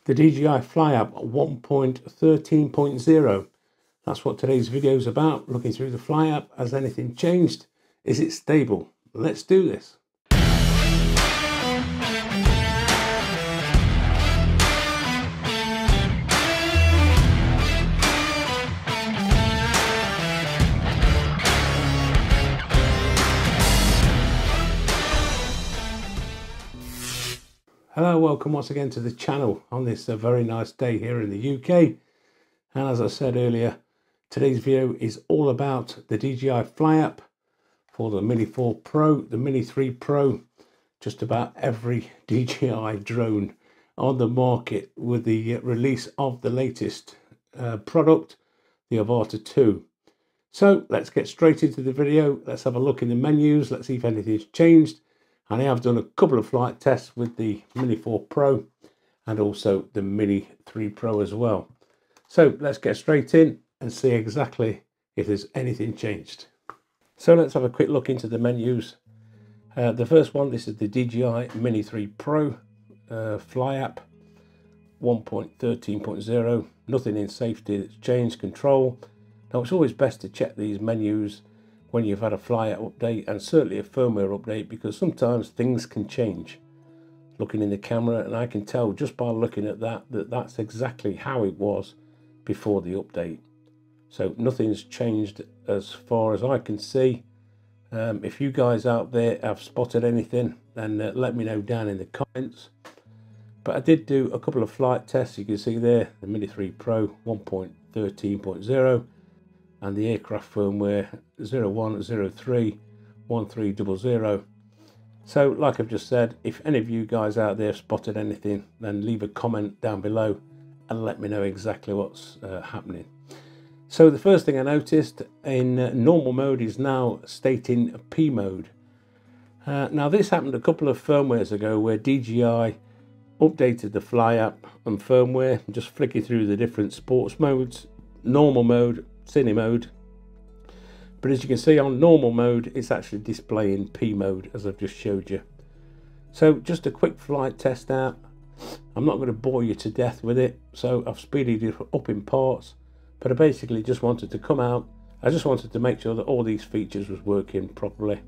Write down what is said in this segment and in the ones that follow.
the DJI Fly app 1.13.0. That's what today's video is about, looking through the Fly app. Has anything changed? Is it stable? Let's do this. Hello, welcome once again to the channel on this very nice day here in the UK. And as I said earlier, today's video is all about the DJI Fly app for the Mini 4 Pro, the Mini 3 Pro, just about every DJI drone on the market with the release of the latest product, the Avata 2. So let's get straight into the video. Let's have a look in the menus. Let's see if anything's changed. And I have done a couple of flight tests with the Mini 4 Pro and also the Mini 3 Pro as well. So let's get straight in and see exactly if there's anything changed. So let's have a quick look into the menus. The first one, this is the DJI Mini 3 Pro Fly app 1.13.0. Nothing in safety that's changed. Control. Now it's always best to check these menus when you've had a Fly app update and certainly a firmware update, because sometimes things can change. Looking in the camera, and I can tell just by looking at that that's exactly how it was before the update. So nothing's changed as far as I can see. If you guys out there have spotted anything, then let me know down in the comments. But I did do a couple of flight tests. You can see there the Mini 3 Pro 1.13.0 and the aircraft firmware 01031300. So like I've just said, if any of you guys out there spotted anything, then leave a comment down below and let me know exactly what's happening. So the first thing I noticed in normal mode is now stating P mode. Now this happened a couple of firmwares ago where DJI updated the Fly app and firmware, just flicking through the different sports modes, normal mode, cine mode. But as you can see on normal mode, it's actually displaying P mode as I've just showed you. So just a quick flight test out. I'm not going to bore you to death with it, so I've speeded it up in parts. But I basically just wanted to come out. I just wanted to make sure that all these features was working properly.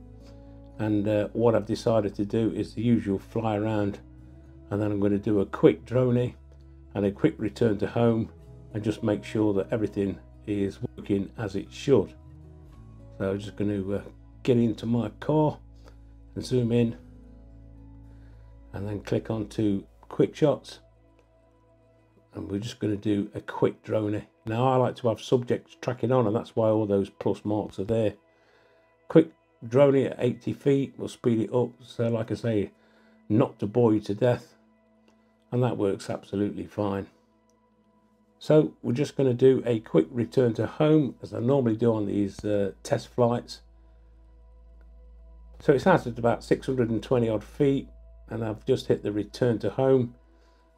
And what I've decided to do is the usual fly around, and then I'm going to do a quick drone and a quick return to home and just make sure that everything is working as it should. So I'm just going to get into my car and zoom in and then click on to quick shots, and we're just going to do a quick drone. Now I like to have subjects tracking on, and that's why all those plus marks are there. Quick drone at 80 feet, we'll speed it up, so like I say, not to bore you to death, and that works absolutely fine. So we're just going to do a quick return to home as I normally do on these test flights. So it's out at about 620 odd feet, and I've just hit the return to home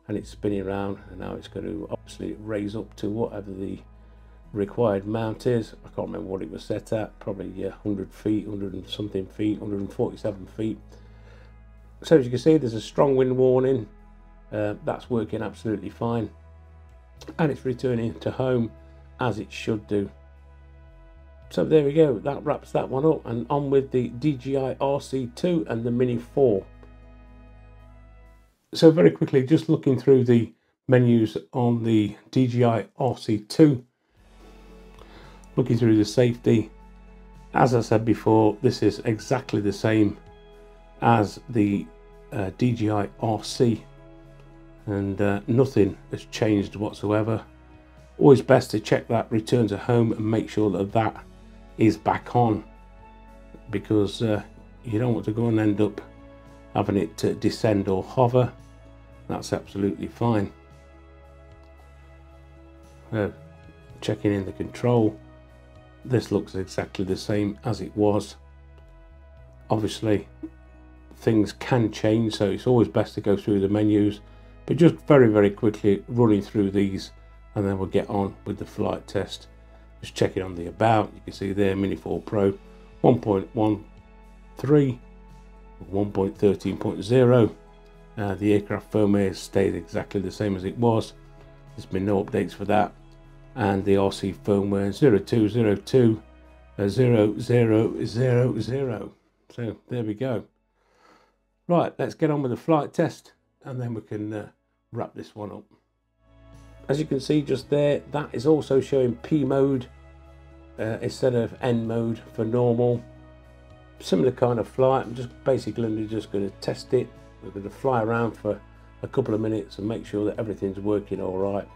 and it's spinning around, and now it's going to obviously raise up to whatever the required mount is. I can't remember what it was set at, probably 100 feet, 100 and something feet, 147 feet. So as you can see, there's a strong wind warning. That's working absolutely fine. And it's returning to home as it should do. So there we go, that wraps that one up, and on with the DJI RC2 and the Mini 4. So very quickly, just looking through the menus on the DJI RC2, looking through the safety. As I said before, this is exactly the same as the DJI RC. And nothing has changed whatsoever. Always best to check that return to home and make sure that that is back on, because you don't want to go and end up having it to descend or hover. That's absolutely fine. Checking in the control, this looks exactly the same as it was. Obviously things can change, so it's always best to go through the menus. But just very quickly running through these, and then we'll get on with the flight test. Just checking on the about, you can see there Mini 4 Pro 1.13, 1.13.0. The aircraft firmware stayed exactly the same as it was. There's been no updates for that. And the RC firmware 0202 0000. So there we go. Right, let's get on with the flight test and then we can wrap this one up. As you can see just there, that is also showing P mode instead of N mode for normal. Similar kind of flight. I'm just basically just going to test it. We're going to fly around for a couple of minutes and make sure that everything's working all right.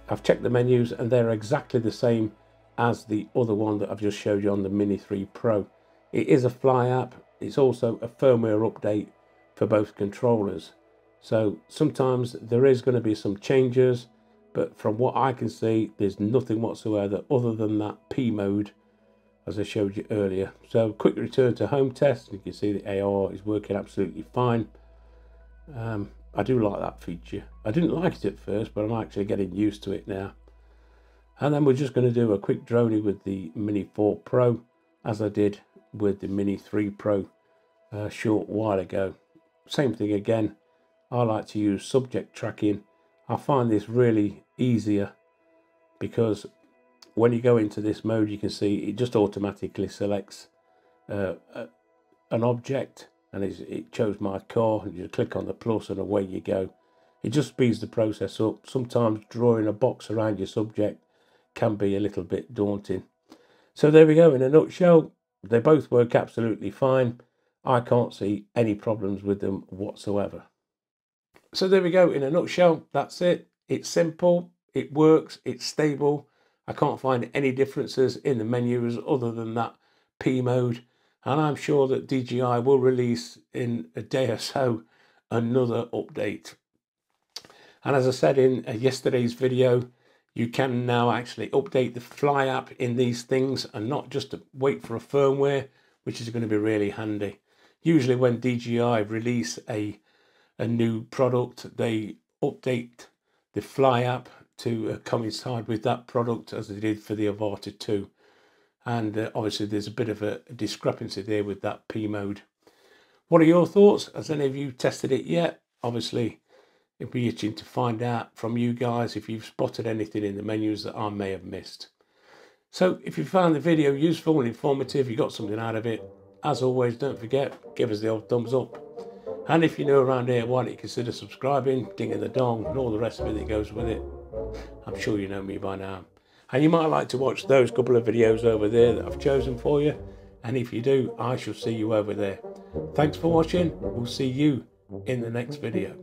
I've checked the menus and they're exactly the same as the other one that I've just showed you on the Mini 3 Pro. It is a Fly app. It's also a firmware update for both controllers. So sometimes there is going to be some changes, but from what I can see, there's nothing whatsoever other than that P mode, as I showed you earlier. So quick return to home test. You can see the AR is working absolutely fine. I do like that feature. I didn't like it at first, but I'm actually getting used to it now. And then we're just going to do a quick droney with the Mini 4 Pro, as I did with the Mini 3 Pro a short while ago. Same thing again. I like to use subject tracking. I find this really easier because when you go into this mode, you can see it just automatically selects an object, and it chose my car, and you click on the plus and away you go. It just speeds the process up. Sometimes drawing a box around your subject can be a little bit daunting. So there we go, in a nutshell. They both work absolutely fine. I can't see any problems with them whatsoever. So there we go, in a nutshell. That's it. It's simple, it works, it's stable. I can't find any differences in the menus other than that P mode. And I'm sure that DJI will release in a day or so another update. And as I said in yesterday's video, you can now actually update the Fly app in these things and not just wait for a firmware, which is going to be really handy. Usually when DJI release a new product, they update the Fly app to coincide with that product, as they did for the Avata 2. And obviously there's a bit of a discrepancy there with that P mode. What are your thoughts? Has any of you tested it yet? Obviously it'd be itching to find out from you guys if you've spotted anything in the menus that I may have missed. So if you found the video useful and informative, you got something out of it, as always, don't forget, give us the old thumbs up. And if you're new around here, why don't you consider subscribing, dinging the dong, and all the rest of it that goes with it. I'm sure you know me by now. And you might like to watch those couple of videos over there that I've chosen for you. And if you do, I shall see you over there. Thanks for watching. We'll see you in the next video.